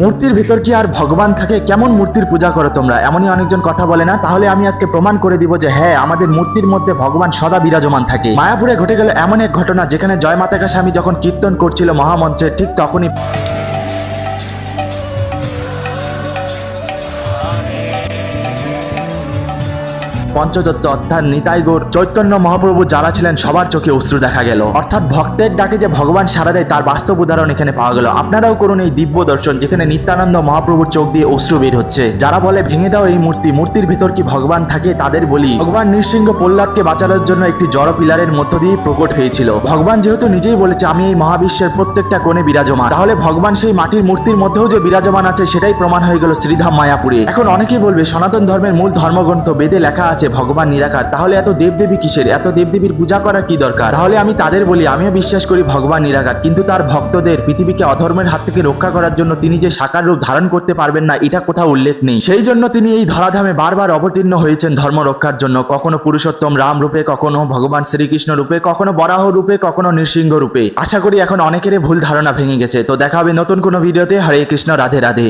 মূর্তির ভিতর কি আর ভগবান থাকে? কেমন মূর্তির পূজা করো তোমরা? এমনই অনেকজন কথা বলে না? তাহলে আমি আজকে প্রমাণ করে দিব যে হ্যাঁ, আমাদের মূর্তির মধ্যে ভগবান সদা বিরাজমান থাকে। মায়াপুরে ঘটে গেল এমন এক ঘটনা, যেখানে জয় মাতাকা স্বামী যখন কীর্তন করছিল মহামন্ত্রে, ঠিক তখনই পঞ্চদত্ত অর্থাৎ নিতাই গৌর, চৈতন্য মহাপ্রভু যারা ছিলেন সবার চোখে অশ্রু দেখা গেল। অর্থাৎ ভক্তের ডাকে যে ভগবান সাড়া দেয় তার বাস্তব উদাহরণ এখানে পাওয়া গেল। আপনারাও করুন এই দিব্য দর্শন, যেখানে নিত্যানন্দ মহাপ্রভুর চোখ দিয়ে অশ্রু বের হচ্ছে। যারা বলে ভেঙে দাও এই মূর্তি, মূর্তির ভিতর কি ভগবান থাকে, তাদের বলি ভগবান নৃসিংহ প্রহ্লাদকে বাঁচানোর জন্য একটি জড় পিলারের মধ্য দিয়ে প্রকট হয়েছিল। ভগবান যেহেতু নিজেই বলেছে আমি এই মহাবিশ্বের প্রত্যেকটা কোণে বিরাজমান, তাহলে ভগবান সেই মাটির মূর্তির মধ্যেও যে বিরাজমান আছে সেটাই প্রমাণ হয়ে গেল শ্রীধাম মায়াপুরে। এখন অনেকেই বলবে সনাতন ধর্মের মূল ধর্মগ্রন্থ বেদে লেখা আছে ভগবান নিরাকার, তাহলে এত দেবদেবী কিসের? এত দেবদেবীর পূজা করার কি দরকার? তাহলে আমি তাদের বলি আমিও বিশ্বাস করি ভগবান নিরাকার, কিন্তু তার ভক্তদের পৃথিবীকে অধর্মের হাত থেকে রক্ষা করার জন্য তিনি যে সাকার রূপ ধারণ করতে পারবেন না, এটা কোথাও উল্লেখ নেই। সেই জন্য তিনি এই ধরাধামে বারবার অবতীর্ণ হয়েছেন ধর্ম রক্ষার জন্য, কখনো পুরুষোত্তম রাম রূপে, কখনো ভগবান শ্রীকৃষ্ণ রূপে, কখনো বরাহ রূপে, কখনো নৃসিংহ রূপে। আশা করি এখন অনেকেরই ভুল ধারণা ভেঙে গেছে। তো দেখা হবে নতুন কোনো ভিডিওতে। হরে কৃষ্ণ, রাধে রাধে।